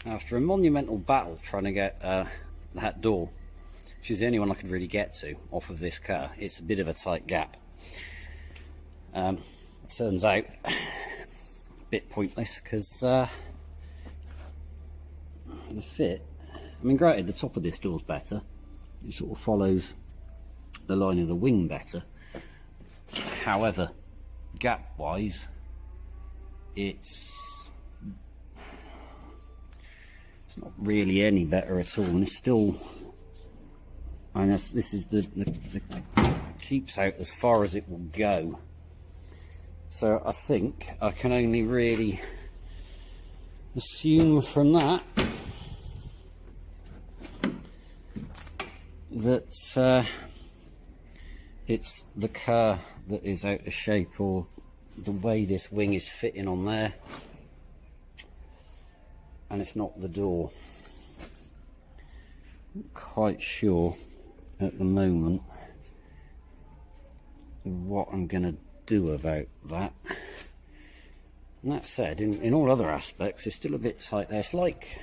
After a monumental battle trying to get that door, which is the only one I could really get to off of this car, it's a bit of a tight gap. Turns out a bit pointless because the fit, I mean, granted, the top of this door's better. It sort of follows the line of the wing better. However, gap wise, it's not really any better at all, and it's still, and this is the keeps out as far as it will go. So I think I can only really assume from that it's the car that is out of shape, or the way this wing is fitting on there, and it's not the door. Not quite sure at the moment what I'm gonna do about that. And that said, in all other aspects, it's still a bit tight there. It's like,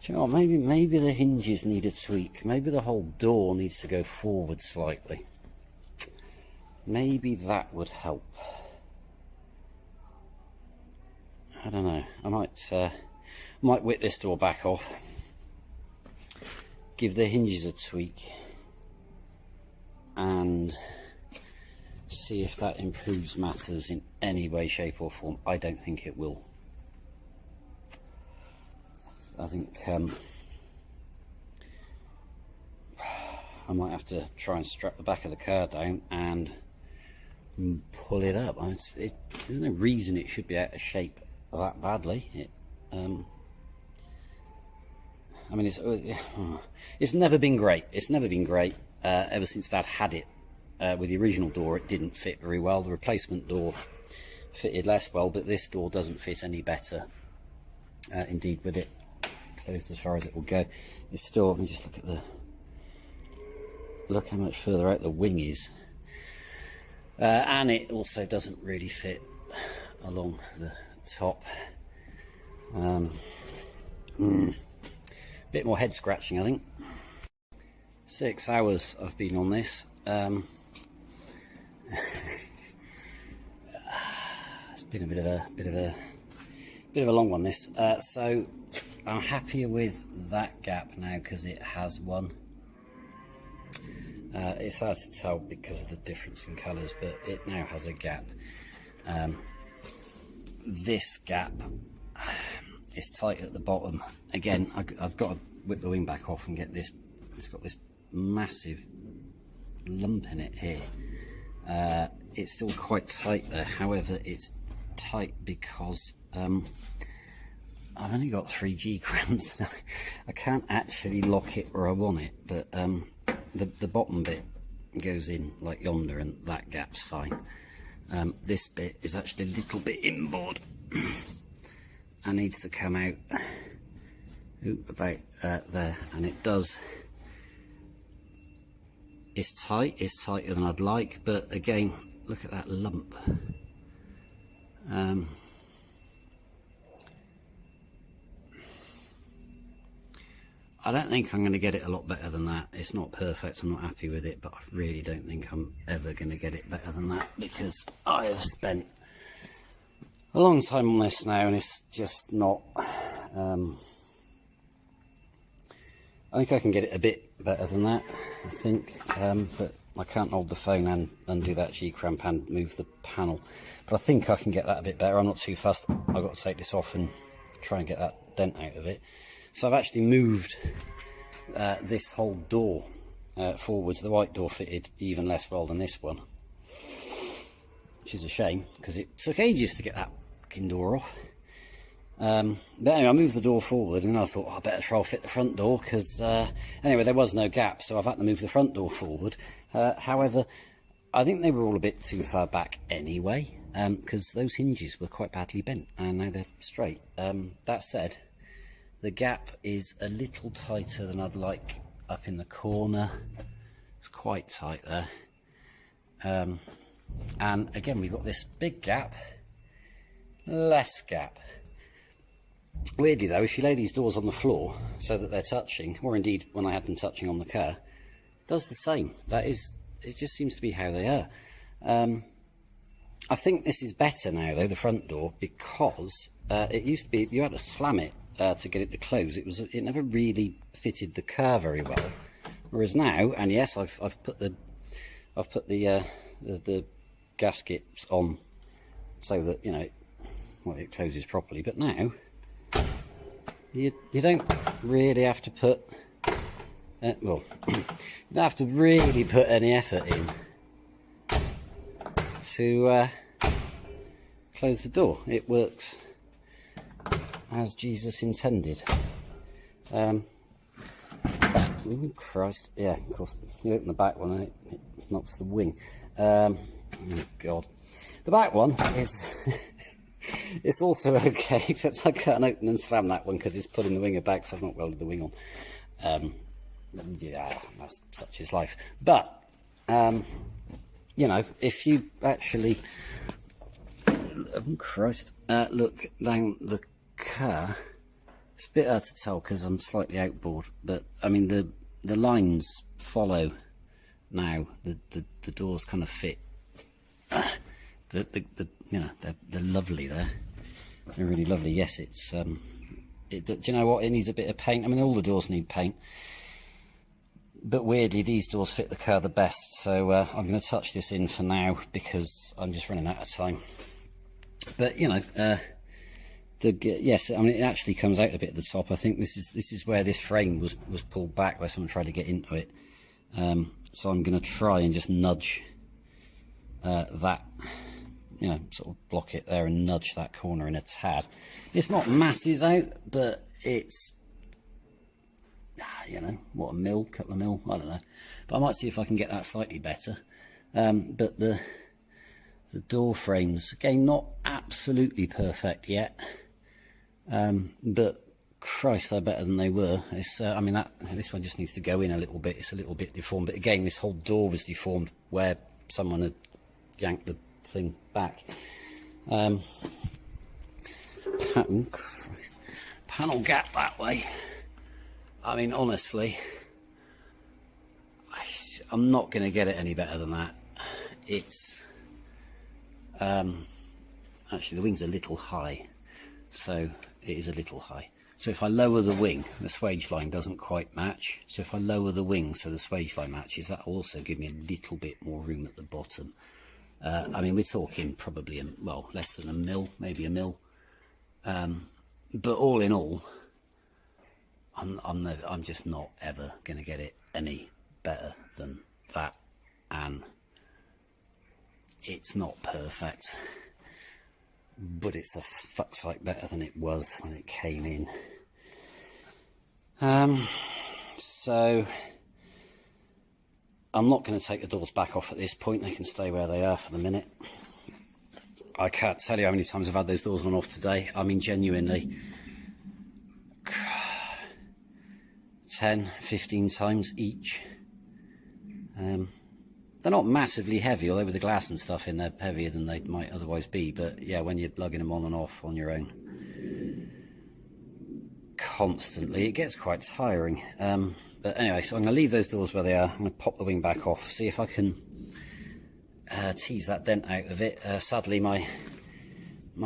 do you know what, maybe the hinges need a tweak. Maybe the whole door needs to go forward slightly. Maybe that would help. I don't know. I might whip this door back off, give the hinges a tweak, and see if that improves matters in any way, shape or form. I don't think it will. I think I might have to try and strap the back of the car down and pull it up. There's no reason it should be out of shape that badly. I mean, it's never been great. It's never been great ever since Dad had it. With the original door, it didn't fit very well. The replacement door fitted less well, but this door doesn't fit any better. Indeed, with it closed as far as it will go, it's still. Let me just look how much further out the wing is, and it also doesn't really fit along the top. Bit more head scratching, I think. 6 hours I've been on this. It's been a bit of a long one, this. So I'm happier with that gap now because it has one. It's hard to tell because of the difference in colours, but it now has a gap. This gap is tight at the bottom. Again, I've got to whip the wing back off and get this. It's got this massive lump in it here. It's still quite tight there. However, it's tight because I've only got 3 G cramps. I can't actually lock it where I want it, but the bottom bit goes in like yonder, and that gap's fine. This bit is actually a little bit inboard and needs to come out about there, and it does. It's tight, it's tighter than I'd like, but again, look at that lump. I don't think I'm going to get it a lot better than that. It's not perfect, I'm not happy with it, but I really don't think I'm ever going to get it better than that, because I have spent a long time on this now, and it's just not. I think I can get it a bit better than that, I think, but I can't hold the phone and undo that G-cramp and move the panel. But I think I can get that a bit better. I'm not too fussed. I've got to take this off and try and get that dent out of it. So I've actually moved this whole door forwards. The white door fitted even less well than this one, which is a shame because it took ages to get that fucking door off. But anyway, I moved the door forward, and I thought, oh, I better try and fit the front door, because anyway, there was no gap, so I've had to move the front door forward. However, I think they were all a bit too far back anyway, because those hinges were quite badly bent, and now they're straight. That said, the gap is a little tighter than I'd like up in the corner. It's quite tight there. And again, we've got this big gap, less gap. Weirdly though, if you lay these doors on the floor so that they're touching, or indeed when I had them touching on the car, it does the same. It just seems to be how they are. I think this is better now though, the front door, because it used to be you had to slam it to get it to close. It never really fitted the car very well. Whereas now, and yes, I've put the gaskets on so that, you know, it closes properly. But now you don't really have to put well, you don't have to really put any effort in to close the door. It works as Jesus intended. Oh Christ, yeah, of course, you open the back one and it knocks the wing. Oh God. The back one is it's also okay, except I can't open and slam that one because it's pulling the winger back, so I've not welded the wing on. Yeah, that's such is life. But you know, if you actually look down the car, it's a bit hard to tell because I'm slightly outboard, but I mean the lines follow now. The doors kind of fit. You know, they're lovely there. They're really lovely. Yes, it's do you know what? It needs a bit of paint. I mean, all the doors need paint. But weirdly, these doors fit the car the best, so I'm going to touch this in for now because I'm just running out of time. But you know, yes, I mean it actually comes out a bit at the top. I think this is where this frame was pulled back, where someone tried to get into it. So I'm going to try and just nudge that, you know, sort of block it there and nudge that corner in a tad. It's not masses out, but it's, you know, what, couple of mil, I don't know. But I might see if I can get that slightly better. But the door frames, again, not absolutely perfect yet, but Christ, they're better than they were. It's, I mean, this one just needs to go in a little bit. It's a little bit deformed, but again, this whole door was deformed where someone had yanked the thing back. Panel gap that way. I mean, honestly, I'm not going to get it any better than that. It's actually the wing's a little high, so it is a little high. So if I lower the wing, the swage line doesn't quite match. So if I lower the wing so the swage line matches, that will also give me a little bit more room at the bottom. I mean, we're talking probably, well, less than a mil, maybe a mil. But all in all, I'm just not ever going to get it any better than that. And it's not perfect, but it's a fuck sight better than it was when it came in. So I'm not going to take the doors back off at this point. They can stay where they are for the minute. I can't tell you how many times I've had those doors on off today. I mean, genuinely, 10, 15 times each. They're not massively heavy, although with the glass and stuff in, they're heavier than they might otherwise be. But yeah, when you're lugging them on and off on your own constantly, it gets quite tiring. But anyway, so I'm going to leave those doors where they are. I'm going to pop the wing back off, see if I can tease that dent out of it. Sadly, my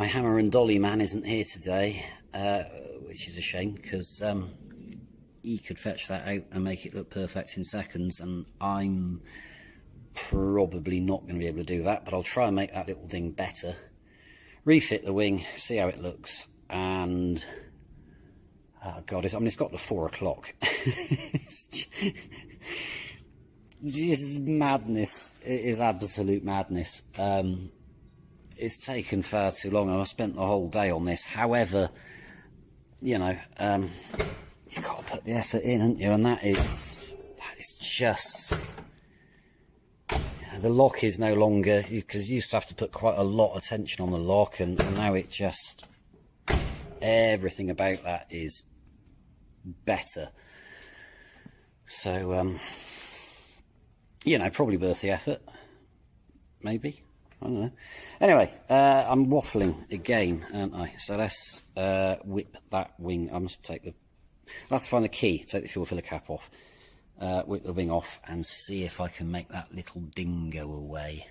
hammer and dolly man isn't here today, which is a shame, because he could fetch that out and make it look perfect in seconds, and I'm probably not going to be able to do that, but I'll try and make that little thing better, refit the wing, see how it looks, and oh God, I mean, it's got to 4 o'clock. This is madness. It is absolute madness. It's taken far too long, and I've spent the whole day on this. However, you know, you've got to put the effort in, haven't you? And that is just, the lock is no longer, because you used to have to put quite a lot of tension on the lock, and now it just, everything about that is better. So, you know, probably worth the effort. Maybe. I don't know. Anyway, I'm waffling again, aren't I? So let's whip that wing. I must take the... I'll have to find the key, take the fuel filler cap off, whip the wing off, and see if I can make that little dingo away.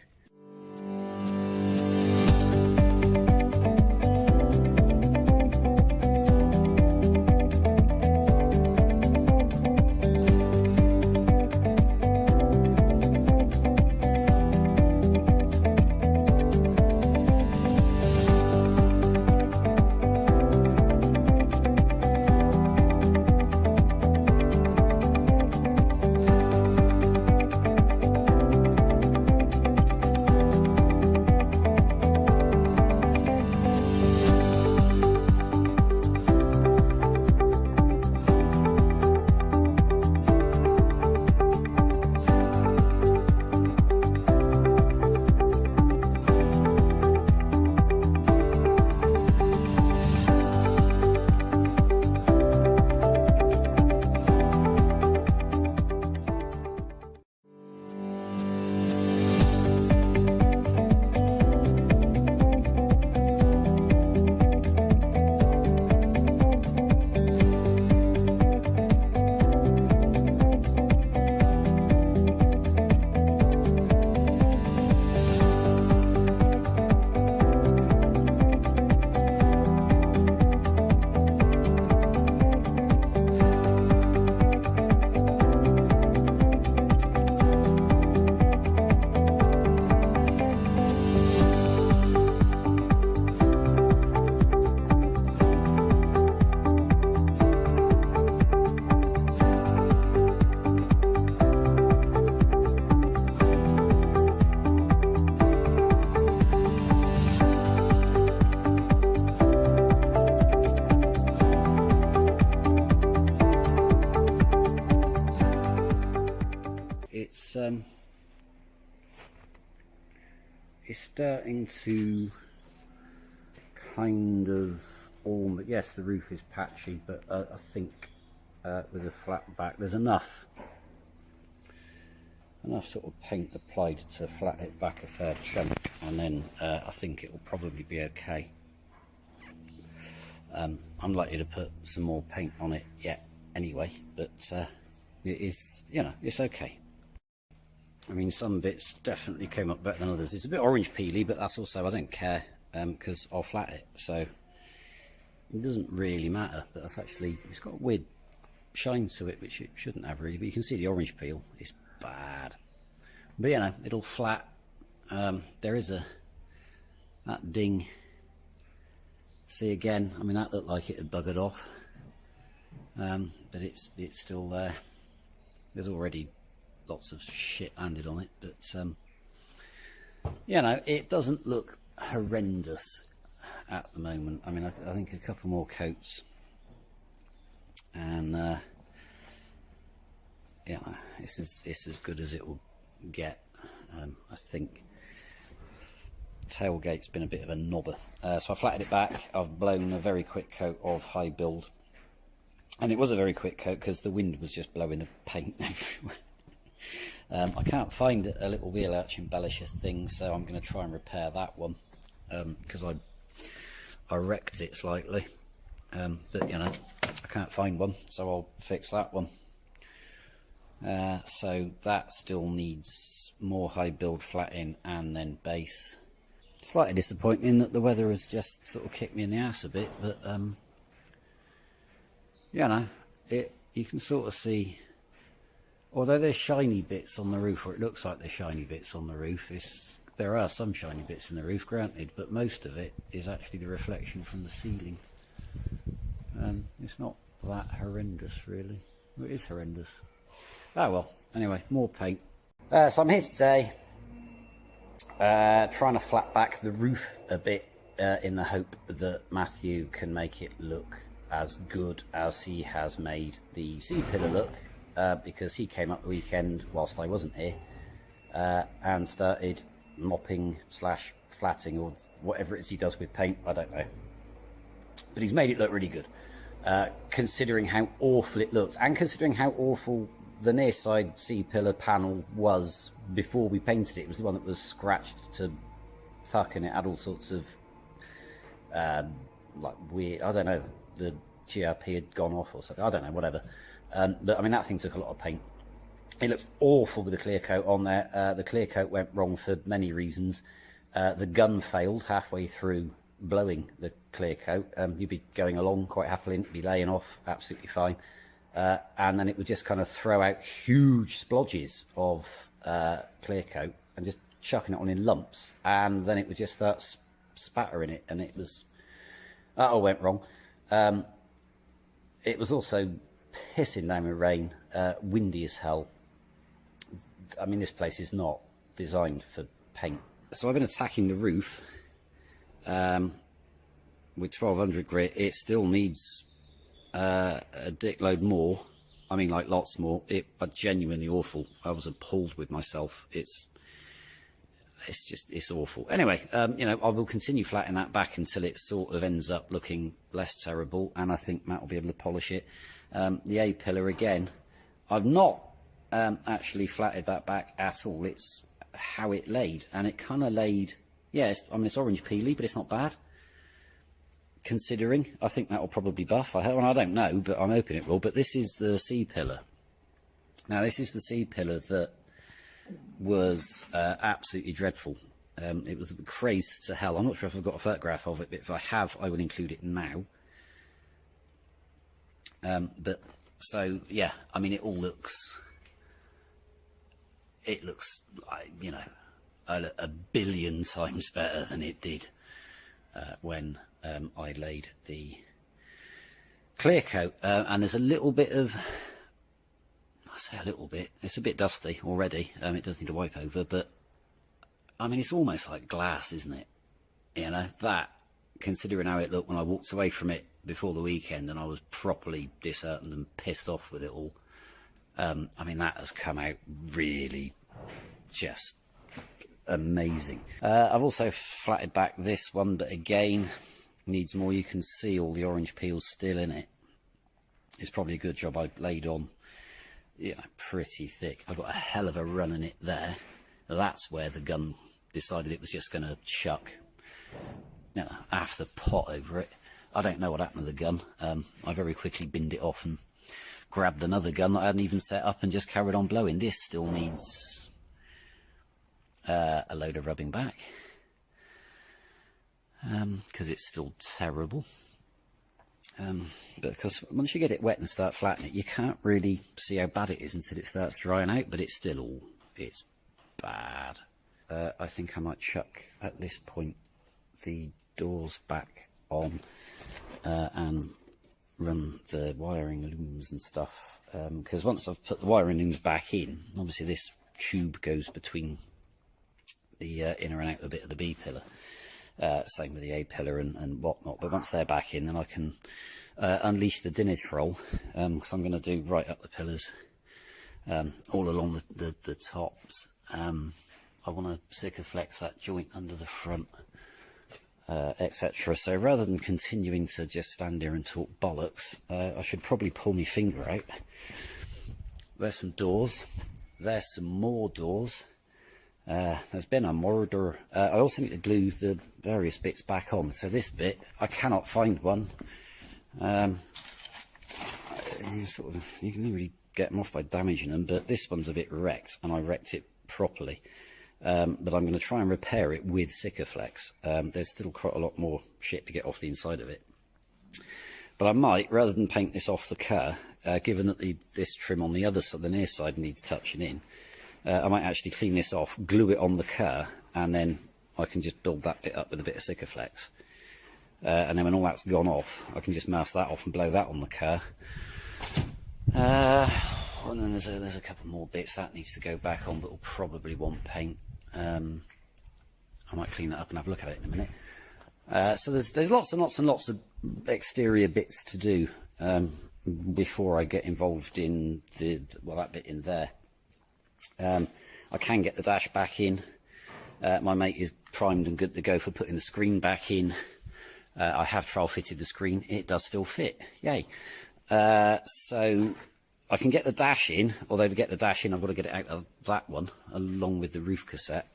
It's starting to kind of almost, yes, the roof is patchy, but I think with a flat back there's enough sort of paint applied to flat it back a fair chunk, and then I think it will probably be okay. I'm likely to put some more paint on it yet anyway, but it is, you know, it's okay. I mean, some bits definitely came up better than others. It's a bit orange peely, but that's also, I don't care, because I'll flat it, so it doesn't really matter. But that's actually, it's got a weird shine to it, which it shouldn't have really, but you can see the orange peel. It's bad, but you know, it'll flat. There is that ding. See again, I mean, that looked like it had buggered off, but it's still there. There's already lots of shit landed on it, but you know, it doesn't look horrendous at the moment. I mean, I think a couple more coats and yeah, it's as good as it will get. I think tailgate's been a bit of a knobber, so I flattened it back. I've blown a very quick coat of high build, and it was a very quick coat because the wind was just blowing the paint everywhere. I can't find a little wheel arch embellisher thing, so I'm going to try and repair that one, because I wrecked it slightly, but you know, I can't find one, so I'll fix that one. So that still needs more high build flatting and then base. Slightly disappointing that the weather has just sort of kicked me in the ass a bit, but you know, you can sort of see, although there's shiny bits on the roof, or it looks like there's shiny bits on the roof, there are some shiny bits in the roof, granted, but most of it is actually the reflection from the ceiling. It's not that horrendous, really. Well, it is horrendous. Oh well, anyway, more paint. So I'm here today trying to flat back the roof a bit in the hope that Matthew can make it look as good as he has made the C-pillar look, because he came up the weekend whilst I wasn't here and started mopping / flatting, or whatever it is he does with paint, I don't know. But he's made it look really good, considering how awful it looked, and considering how awful the near side C-pillar panel was before we painted it. It was the one that was scratched to fuck, and it had all sorts of like weird, I don't know, the GRP had gone off or something, I don't know, whatever. But I mean, that thing took a lot of paint. It looks awful with the clear coat on there. The clear coat went wrong for many reasons. The gun failed halfway through blowing the clear coat. You'd be going along quite happily, and it'd be laying off absolutely fine. And then it would just kind of throw out huge splodges of clear coat and just chucking it on in lumps. And then it would just start spattering it, and that all went wrong. It was also pissing down with rain, windy as hell. I mean, this place is not designed for paint. So I've been attacking the roof with 1200 grit. It still needs a dickload more. I mean, like lots more. It genuinely awful. I was appalled with myself. It's awful. Anyway, you know, I will continue flattening that back until it sort of ends up looking less terrible, and I think Matt will be able to polish it. The A-pillar again, I've not actually flatted that back at all. It's how it laid, and it kind of laid, yeah, I mean, it's orange peely, but it's not bad. Considering, I think that will probably buff. I don't know, but I'm hoping it will. But this is the C-pillar. Now, this is the C-pillar that was absolutely dreadful. It was crazed to hell. I'm not sure if I've got a photograph of it, but if I have, I will include it now. But so yeah, I mean, it looks like, you know, a billion times better than it did when I laid the clear coat. And there's a little bit of, I say a little bit, it's a bit dusty already. It does need a wipe over, but I mean, it's almost like glass, isn't it? You know, that, considering how it looked when I walked away from it before the weekend and I was properly disheartened and pissed off with it all. I mean, that has come out really just amazing. I've also flatted back this one, but again, needs more. You can see all the orange peels still in it. It's probably a good job I laid on, you know, pretty thick. I got a hell of a run in it there. That's where the gun decided it was just going to chuck, you know, half the pot over it. I don't know what happened to the gun. I very quickly binned it off and grabbed another gun that I hadn't even set up and just carried on blowing. This still needs a load of rubbing back because it's still terrible. Because once you get it wet and start flattening it, you can't really see how bad it is until it starts drying out, but it's bad. I think I might chuck, at this point, the doors back on and run the wiring looms and stuff, because once I've put the wiring looms back in, obviously this tube goes between the inner and outer bit of the B pillar, same with the A pillar and whatnot, but once they're back in, then I can unleash the Dinitrol, because I'm going to do right up the pillars, all along the tops. I want to Sikaflex that joint under the front, etc. So rather than continuing to just stand here and talk bollocks, I should probably pull my finger out. There's some doors. There's some more doors. There's been a murder. I also need to glue the various bits back on. So this bit, I cannot find one. You can really get them off by damaging them, but this one's a bit wrecked, and I wrecked it properly. But I'm going to try and repair it with Sikaflex. There's still quite a lot more shit to get off the inside of it. But I might, rather than paint this off the car, given that this trim on the other side, the near side, needs touching in, I might actually clean this off, glue it on the car, and then I can just build that bit up with a bit of Sikaflex. And then when all that's gone off, I can just mask that off and blow that on the car. And then there's a couple more bits that needs to go back on, but will probably want paint. I might clean that up and have a look at it in a minute. So there's lots and lots and lots of exterior bits to do before I get involved in that bit in there. I can get the dash back in. My mate is primed and good to go for putting the screen back in. I have trial fitted the screen. It does still fit. Yay. So I can get the dash in, although to get the dash in I've got to get it out of that one along with the roof cassette.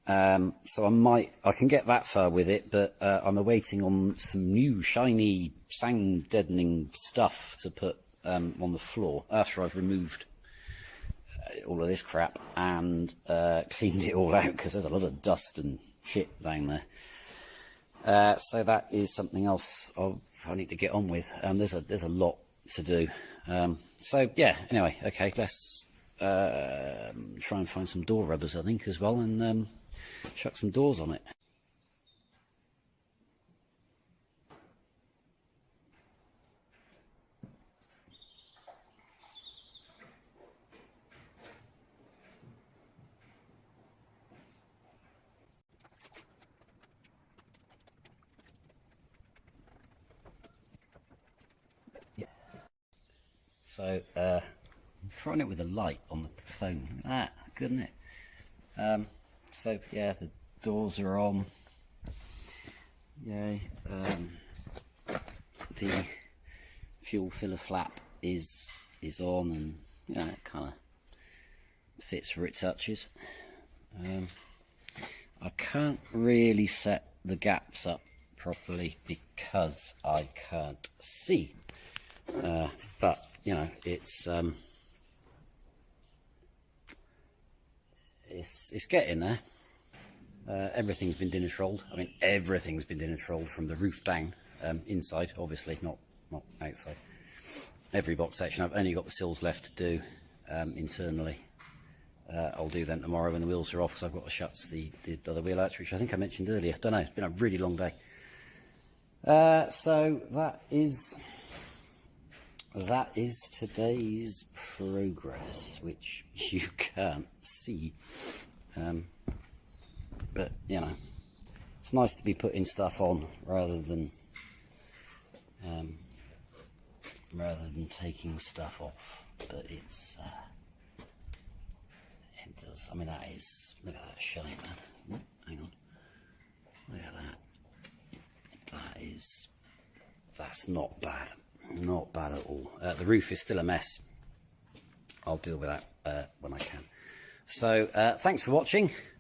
So I can get that far with it, but I'm awaiting on some new shiny sound deadening stuff to put on the floor after I've removed all of this crap and cleaned it all out, because there's a lot of dust and shit down there. So that is something else I need to get on with. There's a lot to do. So yeah, anyway, okay, let's try and find some door rubbers, I think, as well, and chuck some doors on it. Yeah. So I'm trying it with a light on the phone. Look at that, good, isn't it? So yeah, the doors are on. Yay. The fuel filler flap is on, and you know, it kind of fits where it touches. I can't really set the gaps up properly because I can't see. But you know, it's getting there. Everything's been Dinitrolled. I mean, everything's been Dinitrolled from the roof down. Inside, obviously, not outside. Every box section. I've only got the sills left to do internally. I'll do them tomorrow when the wheels are off, because I've got to shut the other wheel out, which I think I mentioned earlier. Don't know. It's been a really long day. So that is today's progress, which you can't see. But you know, it's nice to be putting stuff on rather than taking stuff off. But it does. I mean, that is, look at that shine, man. Hang on, look at that. That's not bad. Not bad at all. The roof is still a mess. I'll deal with that when I can. So thanks for watching.